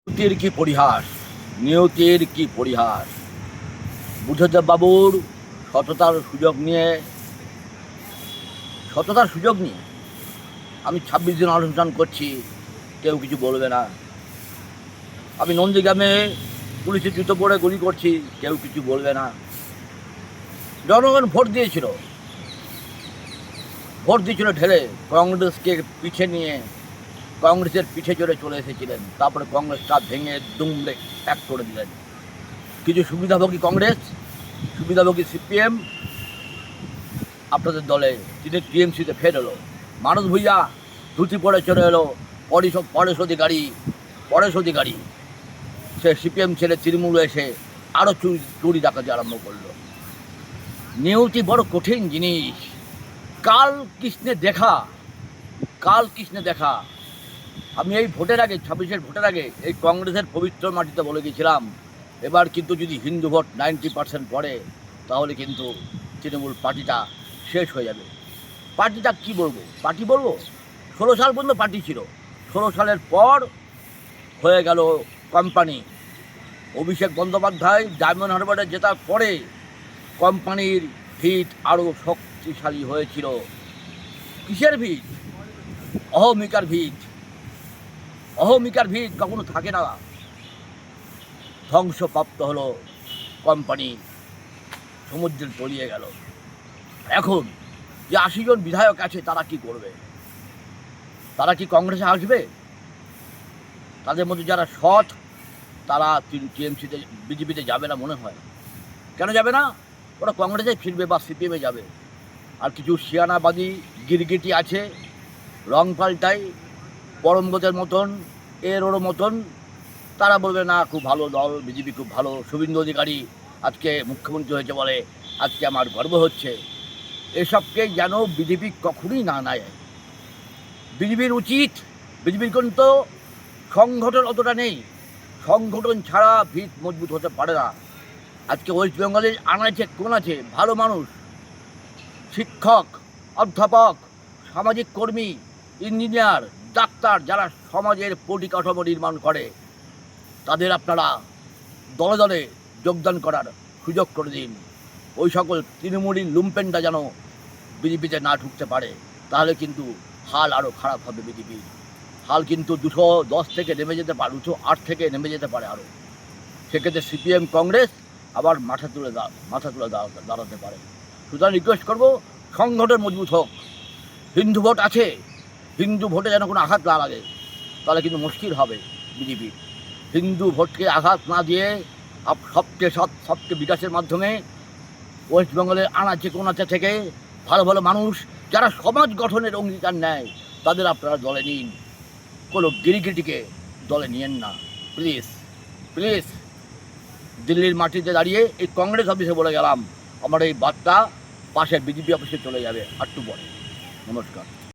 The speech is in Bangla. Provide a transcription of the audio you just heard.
নিয়তির কি পরিহাস, নিয়তির কি পরিহাস। বুদ্ধদেব বাবুর সততার সুযোগ নিয়ে আমি 26 দিন অনুষ্ঠান করছি, কেউ কিছু বলবে না। আমি নন্দীগ্রামে পুলিশের জুতো পরে গুলি করছি, কেউ কিছু বলবে না। জনগণ ভোট দিয়েছিল ঢেলে, কংগ্রেসকে পিছে নিয়ে কংগ্রেসের পিছে চড়ে চলে এসেছিলেন। তারপরে কংগ্রেসটা ভেঙে দুমড়ে এক করে দিলেন। কিছু সুবিধাভোগী কংগ্রেস, সুবিধাভোগী সিপিএম আপনাদের দলে, তিনি টিএমসিতে ফের এলো। মানস ভূঁইয়া ধুতি পরে চলে এলো। পরেশ অধিকারী সে সিপিএম ছেড়ে তৃণমূল এসে আরও চুরি ডাকাতি আরম্ভ করলো। নিয়তি বড় কঠিন জিনিস। কাল কৃষ্ণে দেখা। আমি এই ভোটের আগে, 26-এর ভোটের আগে এই কংগ্রেসের পবিত্র মাটিতে বলে গেছিলাম, এবার কিন্তু যদি হিন্দু ভোট 90% পড়ে, তাহলে কিন্তু তৃণমূল পার্টিটা শেষ হয়ে যাবে। পার্টিটা কি বলবো, 16 সাল পর্যন্ত পার্টি ছিল। 16 সালের পর হয়ে গেল কোম্পানি। অভিষেক বন্দ্যোপাধ্যায় ডায়মন্ড হারবারে জেতার পরে কোম্পানির ভিত আরও শক্তিশালী হয়েছিল। কিসের ভিত? অহমিকার ভিত কখনো থাকে না। ধ্বংসপ্রাপ্ত হলো কোম্পানি, সমুদ্রে তলিয়ে গেল। এখন যে 80 জন বিধায়ক আছে, তারা কি করবে? তারা কি কংগ্রেসে আসবে? তাদের মধ্যে যারা সৎ, তারা টিএমসিতে, বিজেপিতে যাবে না মনে হয়। কেন যাবে না? ওরা কংগ্রেসে ফিরবে বা সিপিএমে যাবে। আর কিছু শিয়ানাবাদী গিরগিটি আছে, রং পাল্টায়, পরমগতের মতন, ওর মতন। তারা বলবে না, খুব ভালো দল, বিজেপি খুব ভালো, শুভেন্দু অধিকারী আজকে মুখ্যমন্ত্রী হয়েছে বলে আজকে আমার গর্ব হচ্ছে। এসবকে যেন বিজেপি কখনোই না নেয়। বিজেপির উচিত, বিজেপির কিন্তু সংগঠন অতটা নেই, সংগঠন ছাড়া ভিত মজবুত হতে পারে না। আজকে ওয়েস্ট বেঙ্গলের আনাচে কোনাচে ভালো মানুষ, শিক্ষক, অধ্যাপক, সামাজিক কর্মী, ইঞ্জিনিয়ার, ডাক্তার, যারা সমাজের পরিকাঠামো নির্মাণ করে, তাদের আপনারা দলে দলে যোগদান করার সুযোগ করে দিন। ওই সকল তৃণমূলী লুম্পেনটা যেন বিজেপিতে না ঢুকতে পারে, তাহলে কিন্তু হাল আরও খারাপ হবে। বিজেপির হাল কিন্তু 210 থেকে নেমে যেতে পারে, 208 থেকে নেমে যেতে পারে আরও। সেক্ষেত্রে সিপিএম কংগ্রেস আবার মাথা তুলে দাঁড়াতে পারে। সুতরাং রিকোয়েস্ট করবো, সংগঠন মজবুত হোক। হিন্দু ভোট আছে, হিন্দু ভোটে যেন কোনো আঘাত না লাগে, তাহলে কিন্তু মুশকিল হবে বিজেপি। হিন্দু ভোটকে আঘাত না দিয়ে সবকে বিকাশের মাধ্যমে ওয়েস্ট বেঙ্গলের আনাচে কোনাচে থেকে ভালো ভালো মানুষ যারা সমাজ গঠনের অঙ্গীকার নেয়, তাদের আপনারা দলে নিন। কোনো গিরিগিটিকে দলে নিয়েন না, প্লিজ। দিল্লির মাটিতে দাঁড়িয়ে এই কংগ্রেস অফিসে বলে গেলাম, আমার এই বার্তা পাশের বিজেপি অফিসে চলে যাবে একটু পরে। নমস্কার।